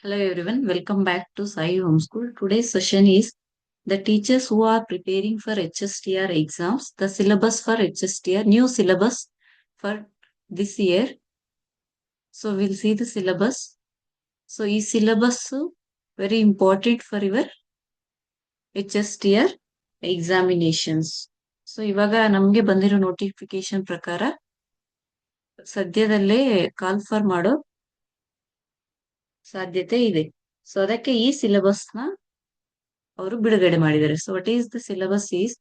Hello everyone, welcome back to Sai Homeschool. Today's session is the teachers who are preparing for HSTR exams, the syllabus for HSTR, new syllabus for this year. So we'll see the syllabus. So this syllabus very important for your HSTR examinations. So ಇವಾಗ ನಮ್ಗೆ ಬಂದಿರೋ notification ಪ್ರಕಾರ ಸದ್ಯದಲ್ಲೇ call for ಮಾಡೋ ಸಾಧ್ಯತೆ ಇದೆ. So ಅದಕ್ಕೆ ಈ ಸಿಲೆಬಸ್ ನ ಅವರು ಬಿಡುಗಡೆ ಮಾಡಿದ್ದಾರೆ. So what is the syllabus is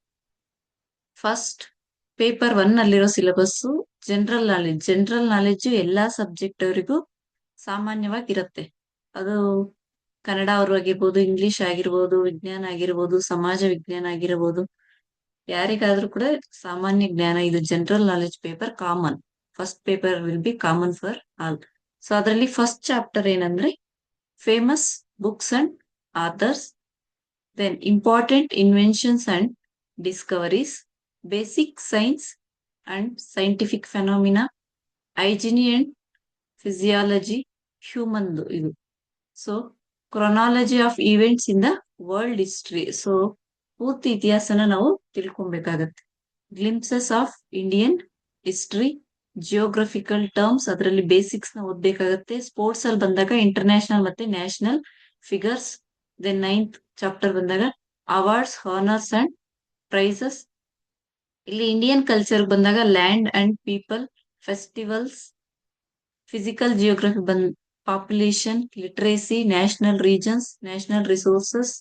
first paper 1 ಅಲ್ಲಿರೋ ಸಿಲೆಬಸ್ ಜನರಲ್ ನಾಲೆಡ್ಜ್ ಎಲ್ಲಾ ಸಬ್ಜೆಕ್ಟ್ ಅವರಿಗೂ ಸಾಮಾನ್ಯವಾಗಿರುತ್ತೆ. ಅದು ಕನ್ನಡ ಅವರು ಆಗಿರ್ಬೋದು, ಇಂಗ್ಲಿಷ್ ಆಗಿರ್ಬೋದು, ವಿಜ್ಞಾನ ಆಗಿರ್ಬೋದು, ಸಮಾಜ ವಿಜ್ಞಾನ ಆಗಿರ್ಬೋದು, ಯಾರಿಗಾದ್ರೂ ಕೂಡ ಸಾಮಾನ್ಯ ಜ್ಞಾನ ಇದು general knowledge paper common. First paper will be common for all. So ಅದರಲ್ಲಿ ಫಸ್ಟ್ ಚಾಪ್ಟರ್ ಏನಂದ್ರೆ famous books and author's, then important inventions and discoveries, basic science and scientific phenomena, hygiene and physiology, human ಇದು. So chronology of events in the world history. So ಪೂರ್ತಿ ಇತಿಹಾಸನ ನಾವು ತಿಳ್ಕೊಬೇಕಾಗತ್ತೆ. Glimpses of Indian history, geographical terms ಅದರಲ್ಲಿ basics ನ ಓದ್ಬೇಕಾಗತ್ತೆ. Sports ಅಲ್ಲಿ ಬಂದಾಗ ಇಂಟರ್ನ್ಯಾಷನಲ್ ಮತ್ತೆ national figures. Then 9th chapter ಬಂದಾಗ ಅವಾರ್ಡ್ಸ್, ಹಾನರ್ಸ್ ಅಂಡ್ ಪ್ರೈಸಸ್. ಇಲ್ಲಿ ಇಂಡಿಯನ್ ಕಲ್ಚರ್ ಬಂದಾಗ land and people, festivals. Physical geography population, literacy, national regions, national resources,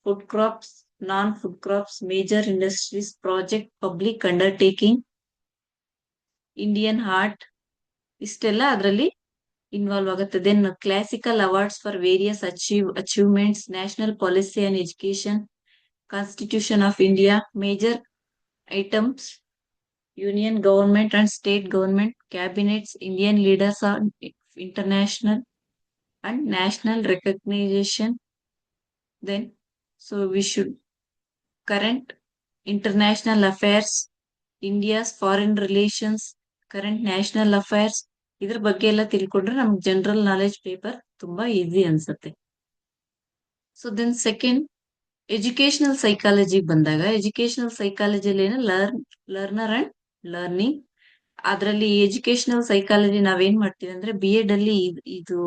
food crops, non food crops, major industries, project, public undertaking, Indian art. ಇಷ್ಟೆಲ್ಲ ಅದರಲ್ಲಿ involve ಆಗುತ್ತೆ. Then classical awards for various achievements, national policy and education, constitution of India, major items, union government and state government, cabinets, Indian leaders on international and national recognition. Then so we should current international affairs, India's foreign relations, current national affairs. ಇದ್ರ ಬಗ್ಗೆ ಎಲ್ಲ ತಿಳ್ಕೊಂಡ್ರೆ ನಮ್ಗೆ general knowledge paper ತುಂಬಾ easy ಅನ್ಸುತ್ತೆ. So then second educational psychology ಬಂದಾಗ, educational ಸೈಕಾಲಜಿಯಲ್ಲಿ learner and learning. ಅದರಲ್ಲಿ ಎಜುಕೇಶನಲ್ ಸೈಕಾಲಜಿ ನಾವೇನ್ ಮಾಡ್ತೀವಿ ಅಂದ್ರೆ ಬಿ ಎಡ್ ಅಲ್ಲಿ ಇದು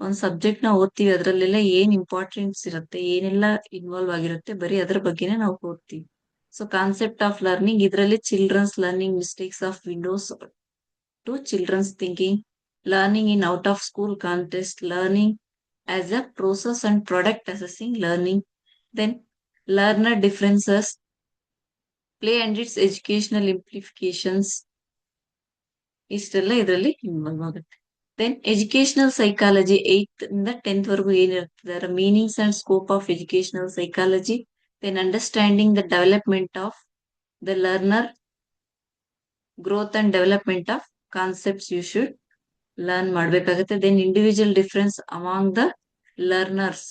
ಒಂದ್ ಸಬ್ಜೆಕ್ಟ್ ನ ಓದ್ತೀವಿ. ಅದ್ರಲ್ಲೆಲ್ಲ ಏನ್ ಇಂಪಾರ್ಟೆನ್ಸ್ ಇರುತ್ತೆ, ಏನೆಲ್ಲ ಇನ್ವಾಲ್ವ್ ಆಗಿರುತ್ತೆ, ಬರೀ ಅದ್ರ ಬಗ್ಗೆನೇ ನಾವು ಓದ್ತೀವಿ. ಸೊ ಕಾನ್ಸೆಪ್ಟ್ ಆಫ್ ಲರ್ನಿಂಗ್ ಇದರಲ್ಲಿ children's learning, mistakes of windows to children's thinking, learning in out of school context, learning as a process and product, assessing learning, then learner differences, play and its educational implications. ಇಷ್ಟೆಲ್ಲ ಇದರಲ್ಲಿ involve ಆಗುತ್ತೆ. Then educational psychology 8th ಇಂದ 10th ವರೆಗೂ ಏನಿರ್ತದೆ, meanings and scope of educational psychology, then understanding the development of the learner, growth and development of concepts you should learn ಮಾಡ್ಬೇಕಾಗುತ್ತೆ. Then individual difference among the learners,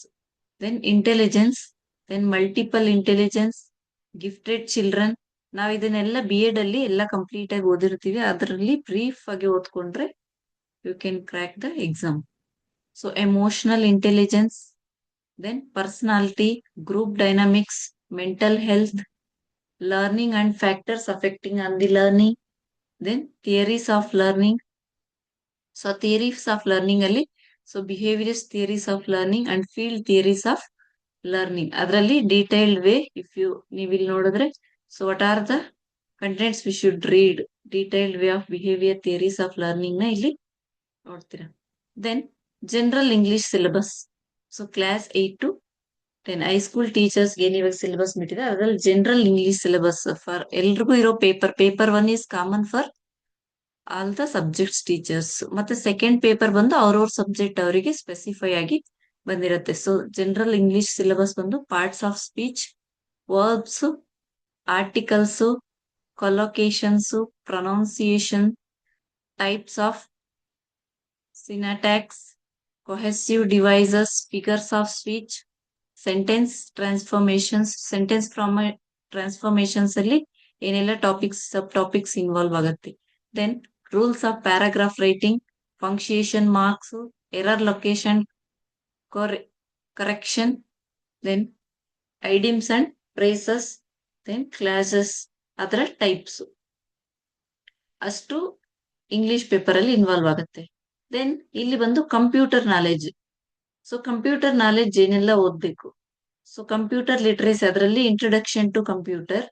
then intelligence, then multiple intelligence, gifted children. ನಾವ್ ಇದನ್ನೆಲ್ಲ B Ed ಅಲ್ಲಿ ಎಲ್ಲ complete ಆಗಿ ಓದಿರ್ತೀವಿ. ಅದರಲ್ಲಿ brief ಆಗಿ ಓದ್ಕೊಂಡ್ರೆ you can crack the exam. So emotional intelligence, then personality, group dynamics, mental health, learning and factors affecting on the learning, then theories of learning. So theories of learning ಅಲ್ಲಿ so behaviours theories of learning and field theories of learning. ಅದರಲ್ಲಿ detailed way ನೀವು ಇಲ್ಲಿ ನೋಡಿದ್ರೆ, so what are the contents we should read, detailed way of behaviour theories of learning ನ ಇಲ್ಲಿ ನೋಡ್ತೀರಾ. Then general English syllabus. So class 8 to 10 high school teachers ಏನ್ ಇವಾಗ syllabus ಬಿಟ್ಟಿದೆ ಅದ್ರಲ್ಲಿ ಜನರಲ್ ಇಂಗ್ಲಿಷ್ ಸಿಲೆಬಸ್ ಫಾರ್ ಎಲ್ರಿಗೂ ಇರೋ paper 1 is common for all the subjects teachers. ಮತ್ತೆ ಸೆಕೆಂಡ್ ಪೇಪರ್ ಬಂದು ಅವ್ರವ್ರ ಸಬ್ಜೆಕ್ಟ್ ಅವರಿಗೆ ಸ್ಪೆಸಿಫೈ ಆಗಿ ಬಂದಿರುತ್ತೆ. ಸೊ ಜನರಲ್ ಇಂಗ್ಲಿಷ್ ಸಿಲೆಬಸ್ ಬಂದು parts of speech, verbs, articles, collocations, pronunciation, types of syntax, cohesive devices, figures of speech, sentence transformations ಅಲ್ಲಿ ಏನೆಲ್ಲ ಸಬ್ topics involve ಆಗುತ್ತೆ. Then rules of paragraph writing, punctuation marks, error location, correction, then idioms and phrases, then classes, ಅದರ types ಅಷ್ಟು English paper ಅಲ್ಲಿ involve ಆಗುತ್ತೆ. Then ಇಲ್ಲಿ ಬಂದು computer knowledge. So computer knowledge ಏನೆಲ್ಲ ಓದ್ಬೇಕು? ಸೊ ಕಂಪ್ಯೂಟರ್ ಲಿಟ್ರೇಸಿ, ಅದರಲ್ಲಿ ಇಂಟ್ರೊಡಕ್ಷನ್ ಟು ಕಂಪ್ಯೂಟರ್,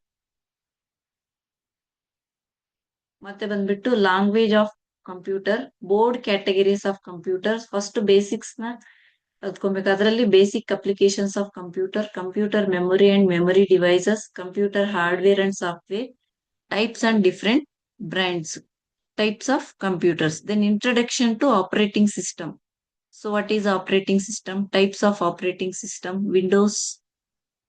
ಮತ್ತೆ ಬಂದ್ಬಿಟ್ಟು language of computer, board categories of computer, first basics ನ ಕಲ್ತ್ಕೊಬೇಕು. ಅದರಲ್ಲಿ basic applications of computer, computer memory and memory devices, computer hardware and software, types and different brands, types of computers. Then introduction to operating system. So what is operating system? Types of operating system, Windows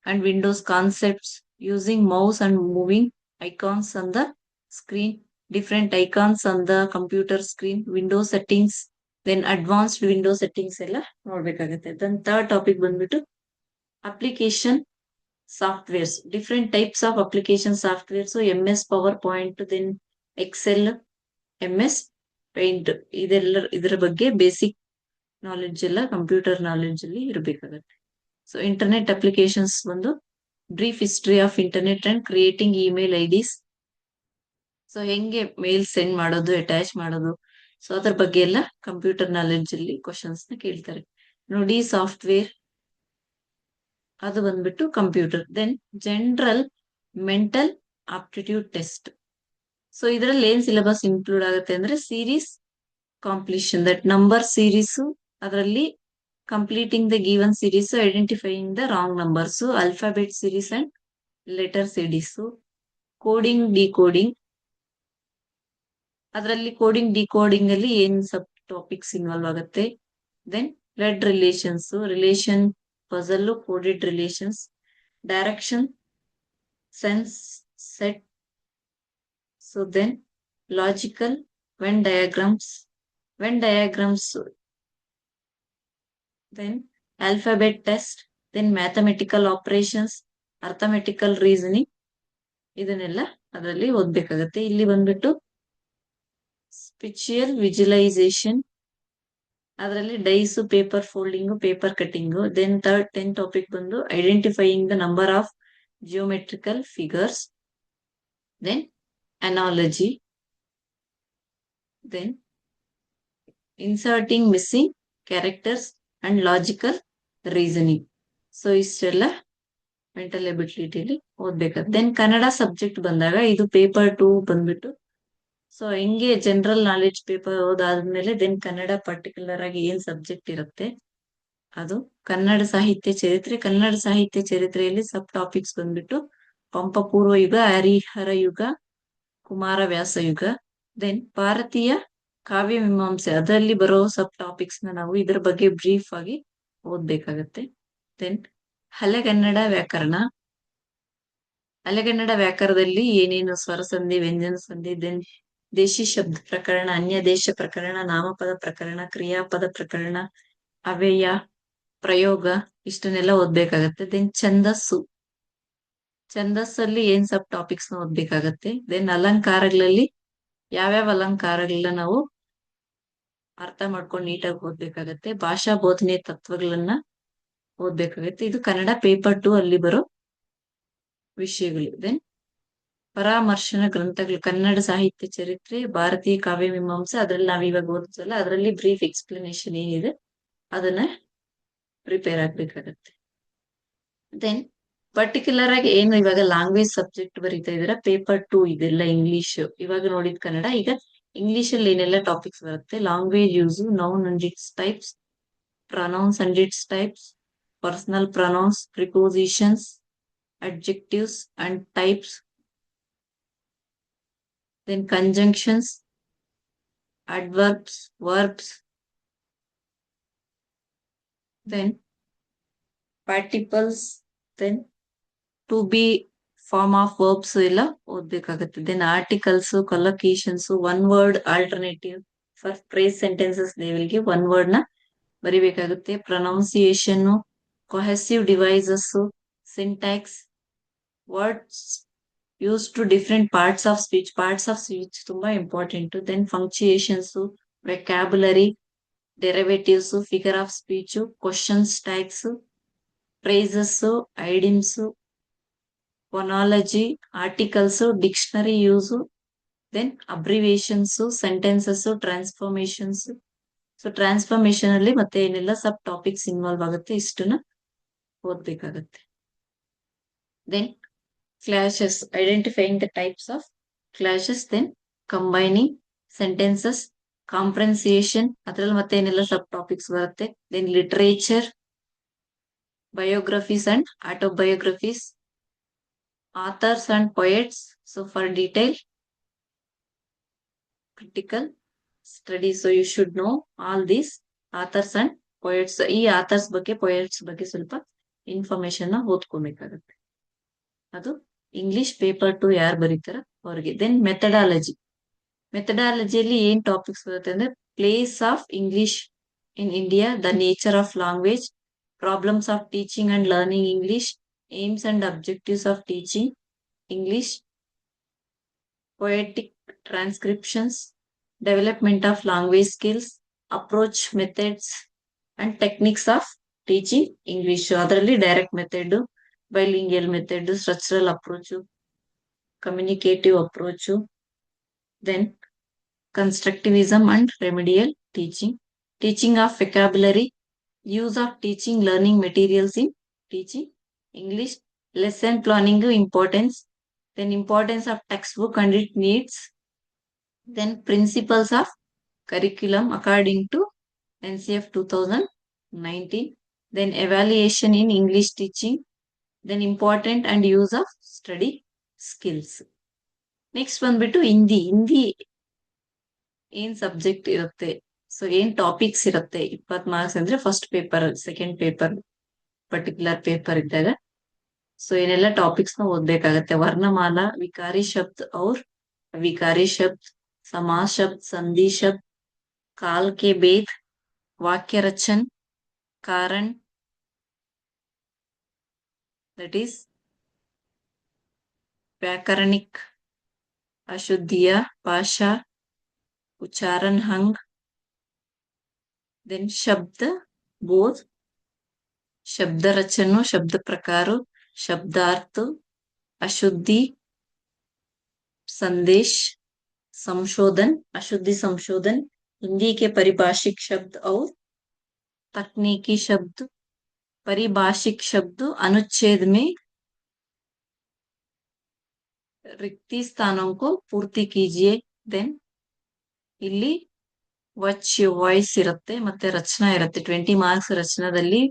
and Windows concepts, using mouse and moving icons on the screen, different icons on the computer screen, Windows settings, then advanced Windows settings ಎಲ್ಲ ನೋಡ್ಬೇಕಾಗತ್ತೆ. Then third topic ಬಂದ್ಬಿಟ್ಟು application softwares, different types of application software. So MS PowerPoint, then Excel, MS Paint, ಇದರ ಬಗ್ಗೆ basic knowledge ಎಲ್ಲ computer knowledge ಅಲ್ಲಿ ಇರಬೇಕಾಗತ್ತೆ. So internet applications ಒಂದು brief history of internet and creating email IDs. So ಹೆಂಗೆ ಮೇಲ್ send ಮಾಡೋದು, attach ಮಾಡೋದು, so ಅದ್ರ ಬಗ್ಗೆ ಎಲ್ಲ ಕಂಪ್ಯೂಟರ್ ನಾಲೆಡ್ಜ್ ಅಲ್ಲಿ ಕ್ವಶನ್ಸ್ ನ ಕೇಳ್ತಾರೆ. ನೋಡಿ ಸಾಫ್ಟ್ವೇರ್, ಅದು ಬಂದ್ಬಿಟ್ಟು computer. Then general mental aptitude test. So ಇದರಲ್ಲಿ ಏನ್ ಸಿಲೆಬಸ್ ಇನ್ಕ್ಲೂಡ್ ಆಗುತ್ತೆ ಅಂದ್ರೆ series completion, that number series, ಅದರಲ್ಲಿ completing the given series, identifying the wrong numbers, alphabet series and letter series, coding decoding, ಅದರಲ್ಲಿ ಕೋಡಿಂಗ್ ಡಿಕೋಡಿಂಗ್ ಅಲ್ಲಿ ಏನ್ sub topics involve ಆಗುತ್ತೆ. Then blood relations, relation puzzle, coded relations, direction sense set, so then logical Venn diagrams, then alphabet test, then mathematical operations, arithmetical reasoning, ಇದನ್ನೆಲ್ಲ ಅದರಲ್ಲಿ ಓದ್ಬೇಕಾಗತ್ತೆ. ಇಲ್ಲಿ ಬಂದ್ಬಿಟ್ಟು spatial visualisation, ಅದರಲ್ಲಿ dice, paper folding, paper cutting. Then third 10 topic ಬಂದು identifying the number of geometrical figures, then analogy, then inserting missing characters and logical reasoning. So ಇಷ್ಟೆಲ್ಲ mental ಎಬಿಲಿಟಿಲಿ ಓದ್ಬೇಕಾದ್ರೆ. ದೆನ್ ಕನ್ನಡ ಸಬ್ಜೆಕ್ಟ್ ಬಂದಾಗ ಇದು ಪೇಪರ್ 2 ಬಂದ್ಬಿಟ್ಟು, ಸೊ ಹಿಂಗೆ general knowledge paper ಓದಾದ್ಮೇಲೆ then Kannada particular ಆಗಿ ಏನ್ ಸಬ್ಜೆಕ್ಟ್ ಇರುತ್ತೆ ಅದು ಕನ್ನಡ ಸಾಹಿತ್ಯ ಚರಿತ್ರೆ. ಕನ್ನಡ ಸಾಹಿತ್ಯ ಚರಿತ್ರೆಯಲ್ಲಿ ಸಬ್ ಟಾಪಿಕ್ಸ್ ಬಂದ್ಬಿಟ್ಟು ಪಂಪ ಪೂರ್ವ ಯುಗ, ಹರಿಹರ ಯುಗ, ಕುಮಾರ ವ್ಯಾಸ ಯುಗ. ದೆನ್ ಭಾರತೀಯ ಕಾವ್ಯ ಮೀಮಾಂಸೆ, ಅದರಲ್ಲಿ ಬರೋ ಸಬ್ ಟಾಪಿಕ್ಸ್ ನ ನಾವು ಇದ್ರ ಬಗ್ಗೆ ಬ್ರೀಫ್ ಆಗಿ ಓದ್ಬೇಕಾಗತ್ತೆ. ದೆನ್ ಹಳೆಗನ್ನಡ ವ್ಯಾಕರಣ, ಹಳೆಗನ್ನಡ ವ್ಯಾಕರಣದಲ್ಲಿ ಏನೇನು ಸ್ವರ ಸಂಧಿ, ವ್ಯಂಜನ ಸಂಧಿ, ದೆನ್ ದೇಶಿ ಶಬ್ದ ಪ್ರಕರಣ, ಅನ್ಯ ದೇಶ ಪ್ರಕರಣ, ನಾಮಪದ ಪ್ರಕರಣ, ಕ್ರಿಯಾಪದ ಪ್ರಕರಣ, ಅವ್ಯಯ, ಪ್ರಯೋಗ, ಇಷ್ಟನ್ನೆಲ್ಲ ಓದ್ಬೇಕಾಗತ್ತೆ. ದೆನ್ ಛಂದಸ್ಸಲ್ಲಿ ಏನ್ ಸಬ್ ಟಾಪಿಕ್ಸ್ ನ ಓದ್ಬೇಕಾಗತ್ತೆ. ದೆನ್ ಅಲಂಕಾರಗಳಲ್ಲಿ ಯಾವ್ಯಾವ ಅಲಂಕಾರಗಳನ್ನ ನಾವು ಅರ್ಥ ಮಾಡ್ಕೊಂಡು ನೀಟಾಗಿ ಓದ್ಬೇಕಾಗತ್ತೆ. ಭಾಷಾ ಬೋಧನೆ ತತ್ವಗಳನ್ನ ಓದ್ಬೇಕಾಗತ್ತೆ. ಇದು ಕನ್ನಡ ಪೇಪರ್ 2 ಅಲ್ಲಿ ಬರೋ ವಿಷಯಗಳು. ದೆನ್ ಪರಾಮರ್ಶನ ಗ್ರಂಥಗಳು, ಕನ್ನಡ ಸಾಹಿತ್ಯ ಚರಿತ್ರೆ, ಭಾರತೀಯ ಕಾವ್ಯ ಮೀಮಾಂಸೆ, ಅದ್ರಲ್ಲಿ ನಾವ್ ಇವಾಗ ಓದಿಸಲ್ಲ, ಅದರಲ್ಲಿ ಬ್ರೀಫ್ ಎಕ್ಸ್ಪ್ಲನೇಷನ್ ಏನಿದೆ ಅದನ್ನ ಪ್ರಿಪೇರ್ ಆಗ್ಬೇಕಾಗತ್ತೆ. ದೆನ್ ಪರ್ಟಿಕ್ಯುಲರ್ ಆಗಿ ಏನು ಇವಾಗ ಲ್ಯಾಂಗ್ವೇಜ್ ಸಬ್ಜೆಕ್ಟ್ ಬರೀತಾ ಇದಾರೆ ಪೇಪರ್ 2, ಇದೆಲ್ಲ ಇಂಗ್ಲಿಷ್. ಇವಾಗ ನೋಡಿದ್ ಕನ್ನಡ, ಈಗ ಇಂಗ್ಲಿಷ್ ಅಲ್ಲಿ ಏನೆಲ್ಲ ಟಾಪಿಕ್ಸ್ ಬರುತ್ತೆ. Language use, noun and its types, pronouns and its types, personal pronouns, prepositions, adjectives and types, then conjunctions, adverbs, verbs, then participles, then to be form of verbs ಎಲ್ಲ ಓದ್ಬೇಕಾಗತ್ತೆ. Then articles, collocations, one word alternative for phrase sentences ಲೆವೆಲ್ಗೆ one word ನ ಬರಿಬೇಕಾಗುತ್ತೆ. Pronunciation, cohesive devices, syntax, words use to different parts of speech ತುಂಬಾ important. Then punctuations, vocabulary, derivatives, figure of speech, questions tags, phrases, idioms, phonology, articles, dictionary use, then abbreviations, sentences, transformations. So transformation ಅಲ್ಲಿ ಮತ್ತೆ ಏನೆಲ್ಲ ಸಬ್ topics involve ಆಗುತ್ತೆ ಇಷ್ಟನ್ನ ಓದ್ಬೇಕಾಗತ್ತೆ. Then clauses, identifying the types of clauses, then combining sentences, comprehension, ಅದ್ರಲ್ಲಿ ಮತ್ತೆ ಏನೆಲ್ಲ ಸಬ್ ಟಾಪಿಕ್ಸ್ ಬರುತ್ತೆ. Then literature, biographies and autobiographies, authors and poets. So for detail critical study, so you should know all these authors and poets. ಈ author's ಬಗ್ಗೆ poets ಬಗ್ಗೆ ಸ್ವಲ್ಪ information ನ ಓದ್ಕೊಬೇಕಾಗತ್ತೆ. ಅದು ಇಂಗ್ಲಿಷ್ ಪೇಪರ್ 2 ಯಾರು ಬರೀತಾರ ಅವ್ರಿಗೆ. ದೆನ್ ಮೆಥಡಾಲಜಿ, ಮೆಥಡಾಲಜಿಯಲ್ಲಿ ಏನ್ ಟಾಪಿಕ್ಸ್ ಬರುತ್ತೆ ಅಂದ್ರೆ place of English in India, the nature of language, problems of teaching and learning English, aims and objectives of teaching English, poetic transcriptions, development of language skills, approach methods and techniques of teaching English. ಅದರಲ್ಲಿ direct method, bilingual method, structural approach, communicative approach, then constructivism and remedial teaching, teaching of vocabulary, use of teaching learning materials in teaching English, lesson planning importance, then importance of textbook and its needs, then principles of curriculum according to NCF 2019, then evaluation in English teaching, then important and use of study skills. Next ಬಂದ್ಬಿಟ್ಟು ಹಿಂದಿ. ಹಿಂದಿ ಏನ್ subject ಇರುತ್ತೆ, so ಏನ್ topics ಇರುತ್ತೆ, 20 marks ಅಂದ್ರೆ first paper, second paper, particular paper ಇದ್ದಾಗ so ಏನೆಲ್ಲ topics ನ ಓದ್ಬೇಕಾಗತ್ತೆ. ವರ್ಣಮಾಲಾ, ವಿಕಾರಿ ಶಬ್ದ್ ಔರ್ ವಿಕಾರಿ ಶಬ್ದ್, ಸಮಾಸ್ ಶಬ್ದ್, ಸಂಧಿ ಶಬ್ದ್, ಕಾಲ್ ಕೆ ಭೇದ್, ವಾಕ್ಯ ರಚನ್, ಕಾರಣ್, ದಟ್ ಈಸ್ ವ್ಯಾಕರಣಿಕ್, ಅಶುದ್ಧಿಯ ಭಾಷಾ, ಉಚ್ಚಾರಣ ಹಂಗ್, ದೆನ್ ಶಬ್ದ ಬೋಧ್, ಶಬ್ದ ರಚನು, ಶಬ್ದ ಪ್ರಕಾರು, शब्दार्थ, अशुद्धि, संदेश, संशोधन, अशुद्धि संशोधन, हिंदी के परिभाषिक शब्द और तकनीकी शब्द, परिभाषिक शब्द अनुच्छेद में रिक्ति स्थानों को पूर्ति कीजिए. देन ಇಲ್ಲಿ ವಾಯ್ಸ್ ಇರುತ್ತೆ ಮತ್ತೆ ರಚನಾ ಇರುತ್ತೆ. 20 ಮಾರ್ಕ್ಸ್ ರಚನಾದಲ್ಲಿ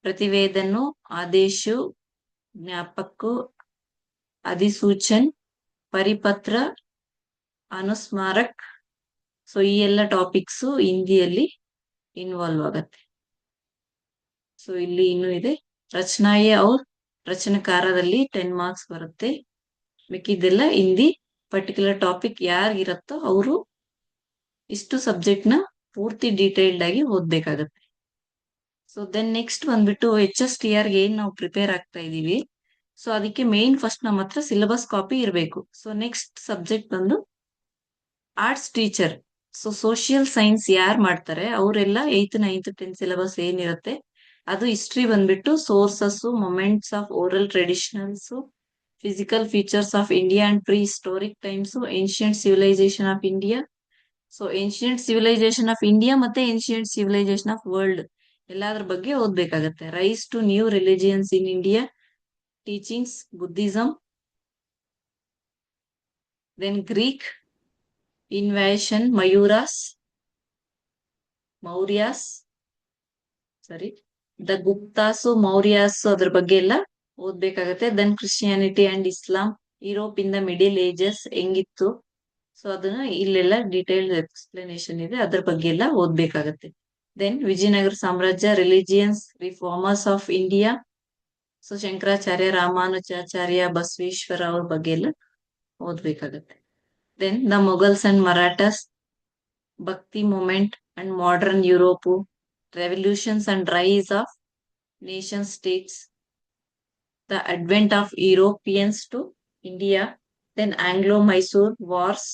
ಪ್ರತಿವೇದನ್ನು, ಆದೇಶ, ज्ञापक, अधिसूचन, परिपत्र, अनुस्मारक. ಸೊ ಈ ಎಲ್ಲ ಟಾಪಿಕ್ಸ್ ಹಿಂದಿಯಲ್ಲಿ ಇನ್ವಾಲ್ವ್ ಆಗತ್ತೆ. ಸೊ ಇಲ್ಲಿ ಇನ್ನು ಇದೆ ರಚನಾಯೇ ಅವ್ರ ರಚನಕಾರದಲ್ಲಿ 10 ಮಾರ್ಕ್ಸ್ ಬರುತ್ತೆ. ಮಿಕ್ಕಿದೆಲ್ಲ ಹಿಂದಿ ಪರ್ಟಿಕ್ಯುಲರ್ ಟಾಪಿಕ್ ಯಾರಿಗಿರತ್ತೋ ಅವರು ಇಷ್ಟು ಸಬ್ಜೆಕ್ಟ್ ನ ಪೂರ್ತಿ ಡೀಟೇಲ್ಡ್ ಆಗಿ ಓದ್ಬೇಕಾಗತ್ತೆ. ಸೊ ದೆನ್ ನೆಕ್ಸ್ಟ್ ಬಂದ್ಬಿಟ್ಟು HSTR ಗೆ ಏನ್ ನಾವು ಪ್ರಿಪೇರ್ ಆಗ್ತಾ ಇದೀವಿ, ಸೊ ಅದಕ್ಕೆ ಮೇನ್ ಫಸ್ಟ್ ನಮ್ಮ ಹತ್ರ ಸಿಲೆಬಸ್ ಕಾಪಿ ಇರಬೇಕು. ಸೊ ನೆಕ್ಸ್ಟ್ ಸಬ್ಜೆಕ್ಟ್ ಬಂದು arts teacher. So social science ಯಾರು ಮಾಡ್ತಾರೆ ಅವರೆಲ್ಲ 8th 9th 10th ಸಿಲೆಬಸ್ ಏನಿರುತ್ತೆ ಅದು ಹಿಸ್ಟ್ರಿ ಬಂದ್ಬಿಟ್ಟು sources, moments of oral traditionals, physical features of India and prehistoric times, ancient civilisation of India. So ancient civilisation of India ಮತ್ತೆ ancient civilisation of world ಎಲ್ಲಾದ್ರ ಬಗ್ಗೆ ಓದ್ಬೇಕಾಗತ್ತೆ. Rise to new religions in India, teachings, Buddhism, then Greek invasion, Mauryas, the Guptas, Mauryas ಅದ್ರ ಬಗ್ಗೆ ಎಲ್ಲ ಓದ್ಬೇಕಾಗತ್ತೆ. Then Christianity and Islam, Europe in the middle ages ಹೆಂಗಿತ್ತು, so ಅದನ್ನ ಇಲ್ಲೆಲ್ಲ ಡೀಟೇಲ್ಡ್ ಎಕ್ಸ್ಪ್ಲನೇಷನ್ ಇದೆ, ಅದ್ರ ಬಗ್ಗೆ ಎಲ್ಲ ಓದ್ಬೇಕಾಗತ್ತೆ. ದೆನ್ ವಿಜಯನಗರ ಸಾಮ್ರಾಜ್ಯ, religions, reformers of India, so Shankaracharya, Ramanujacharya, Basaveshwara ಅವ್ರ ಬಗ್ಗೆ ಎಲ್ಲ ಓದ್ಬೇಕಾಗತ್ತೆ. Then the Mughals and Marathas, bhakti movement and modern Europe, revolutions and rise of nation states, the advent of Europeans to India, then Anglo Mysore wars,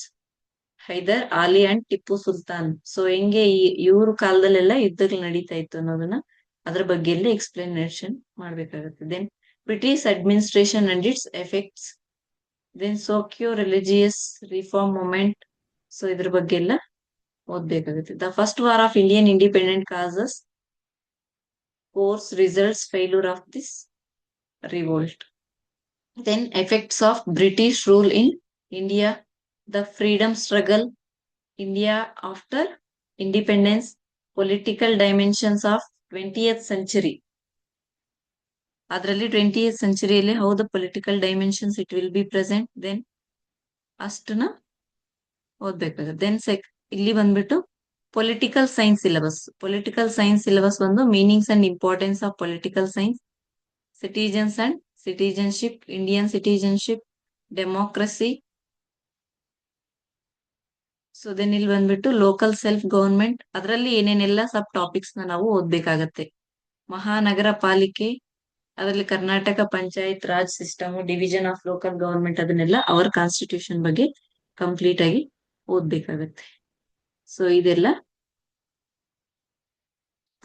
Hyder Ali and Tipu Sultan. So ಹೆಂಗೆ ಇವ್ರ ಕಾಲದಲ್ಲೆಲ್ಲ ಯುದ್ಧಗಳು ನಡೀತಾ ಇತ್ತು ಅನ್ನೋದನ್ನ ಅದ್ರ ಬಗ್ಗೆ ಎಲ್ಲ ಎಕ್ಸ್ಪ್ಲನೇಷನ್ ಮಾಡ್ಬೇಕಾಗುತ್ತೆ. Then British administration and its effects, then socio religious reform movement. So ಇದ್ರ ಬಗ್ಗೆ ಎಲ್ಲ ಓದ್ಬೇಕಾಗುತ್ತೆ. The first war of Indian independent causes course results failure of this revolt. Then effects of British rule in India, the freedom struggle, India after independence, political dimensions of 20th century. ಅದರಲ್ಲಿ 20th centuryಯಲ್ಲಿ how the political dimensions it will be present, then ಅಷ್ಟನ್ನ ಓದ್ಬೇಕಾಗುತ್ತೆ. Then ಇಲ್ಲಿ ಬಂದ್ಬಿಟ್ಟು political science syllabus. Political science syllabus ಒಂದು meanings and importance of political science, citizens and citizenship, Indian citizenship, democracy. So then ಇಲ್ಲಿ ಬಂದ್ಬಿಟ್ಟು local self government, ಅದರಲ್ಲಿ ಏನೇನೆಲ್ಲ ಸಬ್ topics ನಾವು ಓದ್ಬೇಕಾಗತ್ತೆ. ಮಹಾನಗರ ಪಾಲಿಕೆ, ಅದರಲ್ಲಿ Karnataka panchayat raj system, division of local government, ಅದನ್ನೆಲ್ಲ ಅವರ್ ಕಾನ್ಸ್ಟಿಟ್ಯೂಷನ್ ಬಗ್ಗೆ ಕಂಪ್ಲೀಟ್ ಆಗಿ ಓದ್ಬೇಕಾಗತ್ತೆ. ಸೊ ಇದೆಲ್ಲ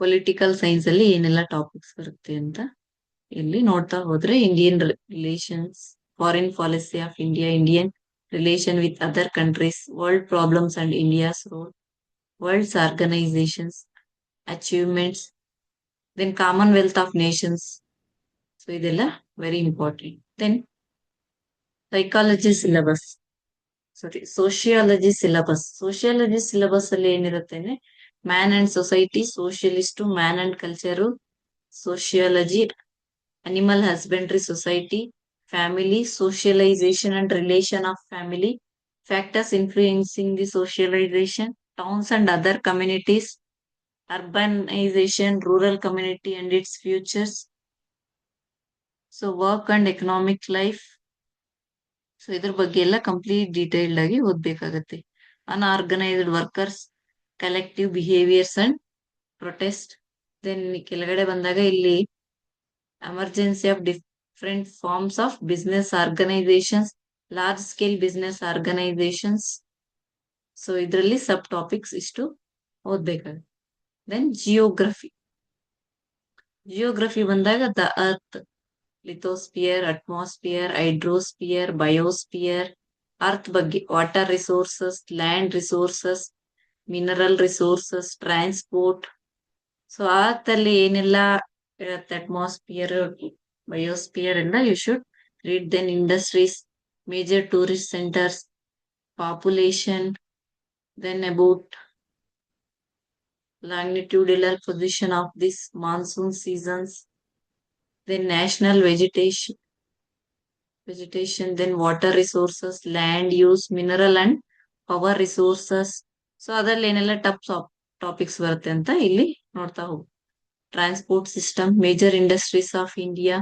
ಪೊಲಿಟಿಕಲ್ ಸೈನ್ಸ್ ಅಲ್ಲಿ ಏನೆಲ್ಲ ಟಾಪಿಕ್ಸ್ ಬರುತ್ತೆ ಅಂತ ಇಲ್ಲಿ ನೋಡ್ತಾ ಹೋದ್ರೆ, Indian relations, foreign policy of India, Indian relation with other countries, world problems and India's role, world's organisations, achievements, then Commonwealth of nations. So ಇದೆಲ್ಲ very important. Then psychology syllabus, sorry sociology syllabus. Sociology syllabus ಅಲ್ಲಿ ಏನಿರುತ್ತೆ ಅಂದ್ರೆ man and society, socialist, man and culture, sociology, animal husbandry, society, family, socialisation and relation of family, factors influencing the socialisation, towns and other communities, urbanization, rural community and its futures. So work and economic life. So ಇದ್ರ ಬಗ್ಗೆ ಎಲ್ಲ complete detailed ಆಗಿ ಓದ್ಬೇಕಾಗತ್ತೆ. Unorganised workers, collective behaviours and protest. Then ಕೆಳಗಡೆ ಬಂದಾಗ ಇಲ್ಲಿ emergency of different forms of business organisations, large scale business organisations. So ಇದರಲ್ಲಿ sub topics ಇಷ್ಟು ಓದ್ಬೇಕಾಗುತ್ತೆ. Then geography. ಜಿಯೋಗ್ರಫಿ ಬಂದಾಗ the earth, lithosphere, atmosphere, hydrosphere, biosphere, earth ಬಗ್ಗೆ, water resources, land resources, mineral resources, transport. So earth ಅಲ್ಲಿ ಏನೆಲ್ಲ ಇರುತ್ತೆ, atmosphere, biosphere ಎಲ್ಲ you should read. Then industries, major tourist centres, population, then about longitudinal position of this monsoon seasons, then national vegetation, then water resources, land use, mineral and power resources. So ಅದ್ರಲ್ಲಿ ಏನೆಲ್ಲ topics ಬರುತ್ತೆ ಅಂತ ಇಲ್ಲಿ ನೋಡ್ತಾ ಹೋಗಿ. Transport system, major industries of India,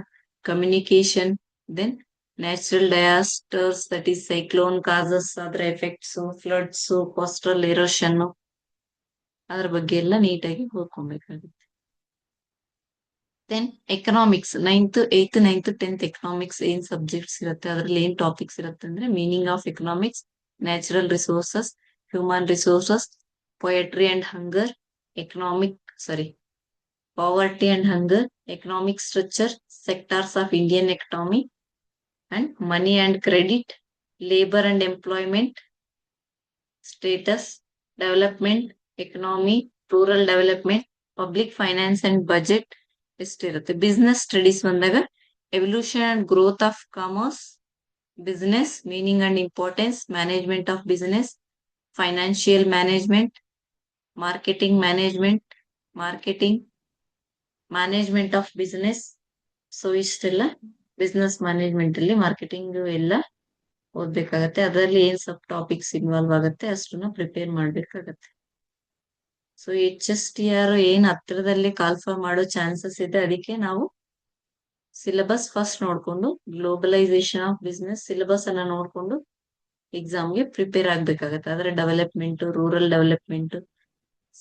communication, then natural disasters, that is cyclone causes, ಅದರ effects, floods, coastal erosion, ಅದ್ರ ಬಗ್ಗೆ ಎಲ್ಲ ನೀಟಾಗಿ ಓದ್ಕೊಬೇಕಾಗುತ್ತೆ. Then economics, 9th, 8th, 9th, 10th economics ಏನ್ ಸಬ್ಜೆಕ್ಟ್ಸ್ ಇರುತ್ತೆ, ಅದ್ರಲ್ಲಿ ಏನ್ ಟಾಪಿಕ್ಸ್ ಇರುತ್ತೆ ಅಂದ್ರೆ meaning of economics, natural resources, human resources, poetry and hunger, poverty and hunger, economic structure, sectors of Indian economy and money and credit, labour and employment, status, development, economy, rural development, public finance and budget ಇಷ್ಟಿರುತ್ತೆ. Business studies ಬಂದಾಗ evolution and growth of commerce, business meaning and importance, management of business, financial management, marketing management of business. So ಇಷ್ಟೆಲ್ಲ business management ಅಲ್ಲಿ marketing ಎಲ್ಲ ಓದ್ಬೇಕಾಗತ್ತೆ. ಅದರಲ್ಲಿ ಏನ್ sub topics involve ಆಗುತ್ತೆ ಅಷ್ಟನ್ನ ಪ್ರಿಪೇರ್ ಮಾಡ್ಬೇಕಾಗತ್ತೆ. ಸೊ HSTR ಏನ್ ಹತ್ರದಲ್ಲಿ ಕಾಲ್ಫರ್ ಮಾಡೋ ಚಾನ್ಸಸ್ ಇದೆ, ಅದಕ್ಕೆ ನಾವು ಸಿಲೆಬಸ್ ಫಸ್ಟ್ ನೋಡ್ಕೊಂಡು, ಗ್ಲೋಬಲೈಸೇಷನ್ ಆಫ್ ಬಿಸ್ನೆಸ್ ಸಿಲೆಬಸ್ ಅನ್ನ ನೋಡ್ಕೊಂಡು ಎಕ್ಸಾಮ್ಗೆ ಪ್ರಿಪೇರ್ ಆಗ್ಬೇಕಾಗತ್ತೆ. ಆದ್ರೆ ಡೆವಲಪ್ಮೆಂಟ್, ರೂರಲ್ ಡೆವಲಪ್ಮೆಂಟ್,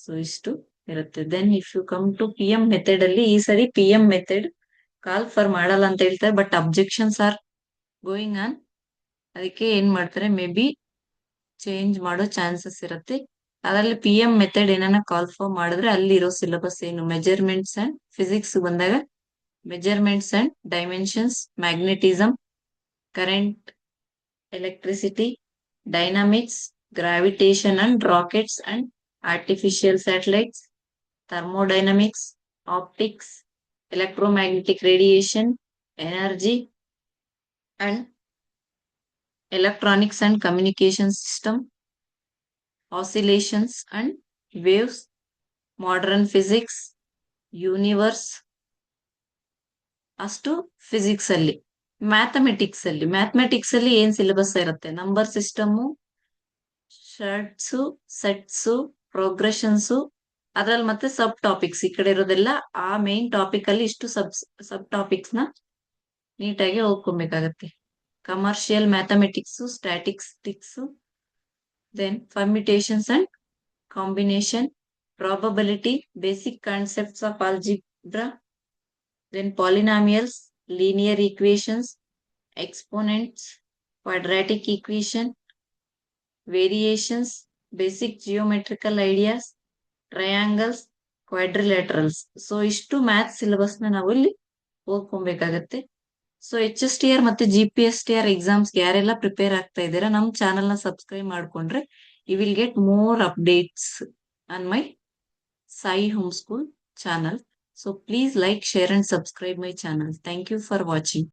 ಸೊ ಇಷ್ಟು ಇರುತ್ತೆ. Then if you come to PM method ಅಲ್ಲಿ, ಈ ಸರಿ PM ಮೆಥಡ್ ಕಾಲ್ಫರ್ ಮಾಡಲ್ಲ ಅಂತ ಹೇಳ್ತಾರೆ, but objections are going on. ಅದಕ್ಕೆ ಏನ್ ಮಾಡ್ತಾರೆ, ಮೇ ಬಿ ಚೇಂಜ್ ಮಾಡೋ ಚಾನ್ಸಸ್ ಇರುತ್ತೆ. ಅದರಲ್ಲಿ PM ಮೆಥಡ್ ಏನನ್ನ ಕಾಲ್ ಫಾರ್ ಮಾಡಿದ್ರೆ ಅಲ್ಲಿರೋ ಸಿಲೆಬಸ್ ಏನು ಮೆಜರ್ಮೆಂಟ್ಸ್ ಅಂಡ್ ಫಿಸಿಕ್ಸ್ ಬಂದಾಗ measurements and dimensions, magnetism, current, electricity, dynamics, gravitation and rockets and artificial satellites, thermodynamics, optics, electromagnetic radiation, energy, and electronics and communication system, oscillations and waves, modern physics, universe. ಅಷ್ಟು physics ಅಲ್ಲಿ. Mathematics ಅಲ್ಲಿ ಏನ್ syllabus ಇರುತ್ತೆ? Number system, shirts, sets, ಪ್ರೋಗ್ರೆಷನ್ಸು, ಅದ್ರಲ್ಲಿ ಮತ್ತೆ ಸಬ್ topics ಈ ಕಡೆ ಇರೋದೆಲ್ಲ ಆ ಮೇನ್ ಟಾಪಿಕ್ ಅಲ್ಲಿ ಇಷ್ಟು ಸಬ್ ಟಾಪಿಕ್ಸ್ ನ ನೀಟಾಗಿ ಓದ್ಕೊಬೇಕಾಗತ್ತೆ. Commercial mathematics, statistics, then permutations and combination, probability, basic concepts of algebra, then polynomials, linear equations, exponents, quadratic equation, variations, basic geometrical ideas, triangles, quadrilaterals. So ಇಷ್ಟು ಮ್ಯಾಥ್ಸ್ ಸಿಲೆಬಸ್ ನ ನಾವು ಇಲ್ಲಿ ಓದ್ಕೊಬೇಕಾಗತ್ತೆ. ಸೊ HSTR ಮತ್ತೆ GPSTR exams ಯಾರೆಲ್ಲ prepare ಆಗ್ತಾ ಇದ್ದೀರಾ ನಮ್ ಚಾನಲ್ ನ ಸಬ್ಸ್ಕ್ರೈಬ್ ಮಾಡ್ಕೊಂಡ್ರೆ you will get more updates on my Sai Homeschool channel. So please like, share and subscribe my channel. Thank you for watching.